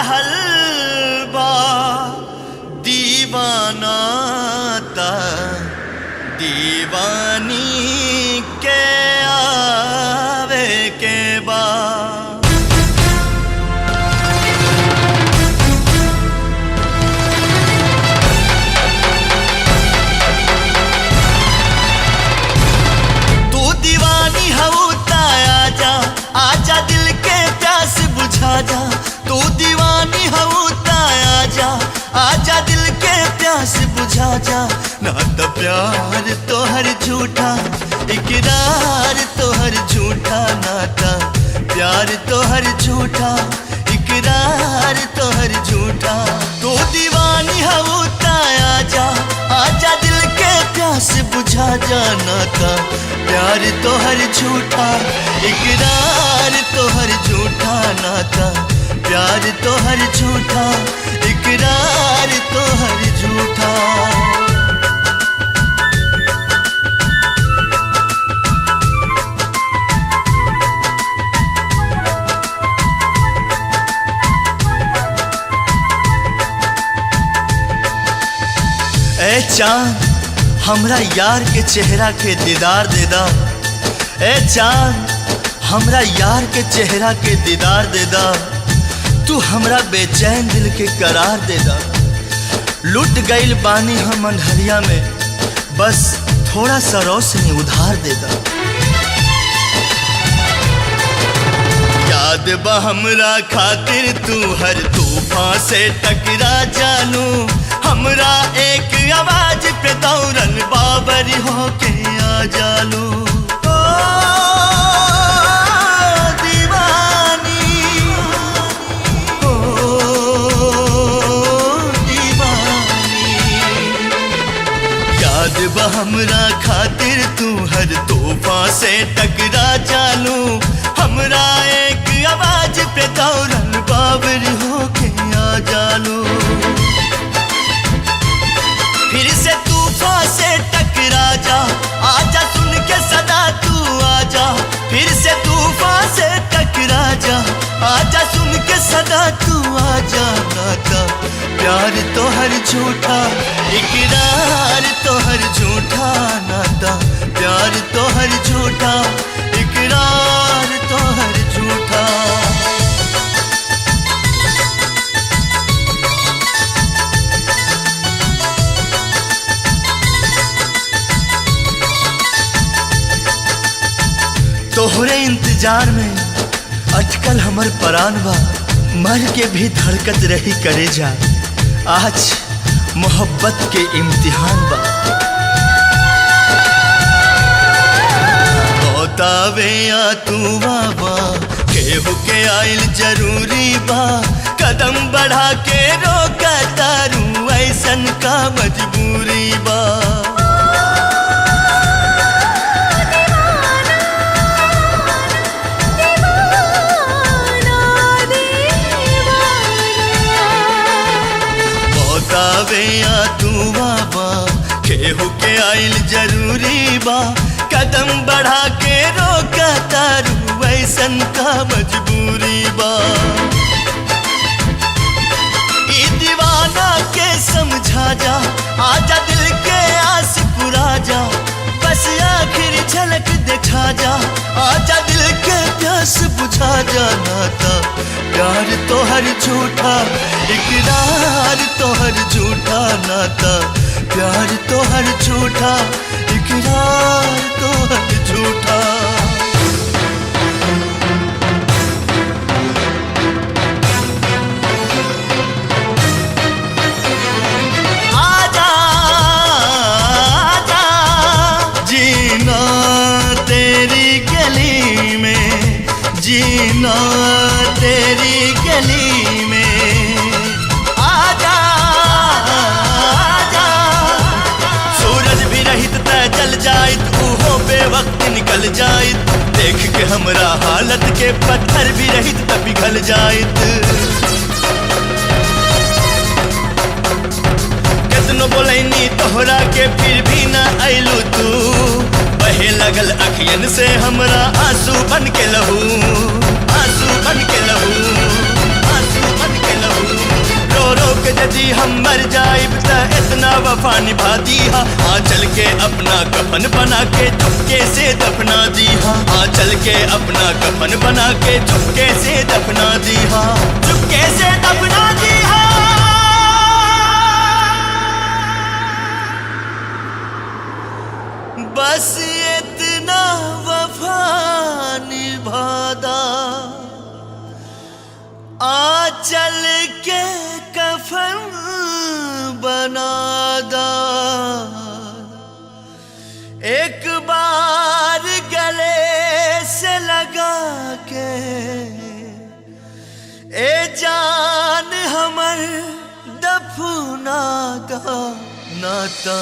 रहल बा दीवाना ता दीवानी के आवे के बा। तू दीवानी हऊ ता आजा आजा दिल के प्यास बुझा जा। तू दीवानी हऊ ता आजा आजा दिल के प्यास बुझा जा। ना तो प्यार तोहर झूठा इकरार तोहर झूठा नाता प्यार तोहर झूठा इकरार तोहर झूठा। तू दीवानी हऊ ता आजा आजा दिल के प्यास बुझा जा। नाता प्यार तोहर झूठा इकरार तोहर झूठा नाता प्यार तोहर झूठा इकरार तोहर झूठा। ए चांद हमरा यार के चेहरा के दीदार दे दा। ए चांद हमरा यार के चेहरा के दीदार दे दा। तू हमरा बेचैन दिल के करार दे दा। लुट गईल बानी हम अंधरिया में बस थोड़ा सा रोशनी उधार दे दा। याद बा हमरा खातिर तू हर तूफान से टकरा जानू। हमरा एक आवाज पे दौड़न बाबरी होके आ जालू। ओ दीवानी ओ दीवानी याद बा हमरा खातिर तू हर तूफान से टकरा जानू। हमरा एक आवाज पे दौड़न बाबरी होके आ जालू। फिर से तूफान से टकरा जा आजा सुन के सदा तू आजा। फिर से तूफान से टकरा जा आजा सुन के सदा तू आजा। नाता प्यार तोहर झूठा इकरार तोहर झूठा नाता प्यार तोहर झूठा इकरार तोहर झूठा। तोहरे इंतजार में अटकल हमर परान बा मर के भी धड़कत रही करे जा। आज मोहब्बत के इम्तिहान बा। बतावे या तू बाबा केहू के आइल जरूरी बा। कदम बढ़ा के रोका तारू ऐसन का मजबूरी बा। बतावे या तू बाबा केहू के आइल जरूरी बा। कदम बढ़ा के रोका तारू ऐसन का मजबूरी बा। ई दीवाना के समझा जा आजा दिल के आस पुरा जा। बस आखिर झलक दिखा जा आजा दिल के प्यास बुझा जा। नाता प्यार तोहर झूठा इकरार तोहर झूठा नाता प्यार तोहर झूठा इकरार तोहर झूठा। आजा आजा जीना तेरी गली में जीना तेरी गली में। आजा आजा सूरज भी रहित तय जल जाइत ऊहो बेवक्त निकल जाइत। देख के हमरा हालत के पत्थर भी रहित त पिघल जाइत। कितनो बोलैनी तोहरा के फिर भी ना अइलू तू। बहे लगल अखियन से हमरा आंसू बन के लहू आंसू बन के लहू आंसू बन के लहू। वफा निभा दी हा। हाँ चल के अपना कफन बना के चुपके से दफना दी हा। हाँ चल के अपना कफन बना के चुपके से दफना दी हा। चुपके से दफना दी हा। बस इतना वफा निभादा आ चल के कफन बनादा। एक बार गले से लगा के ए जान हमर दफना दा नाता।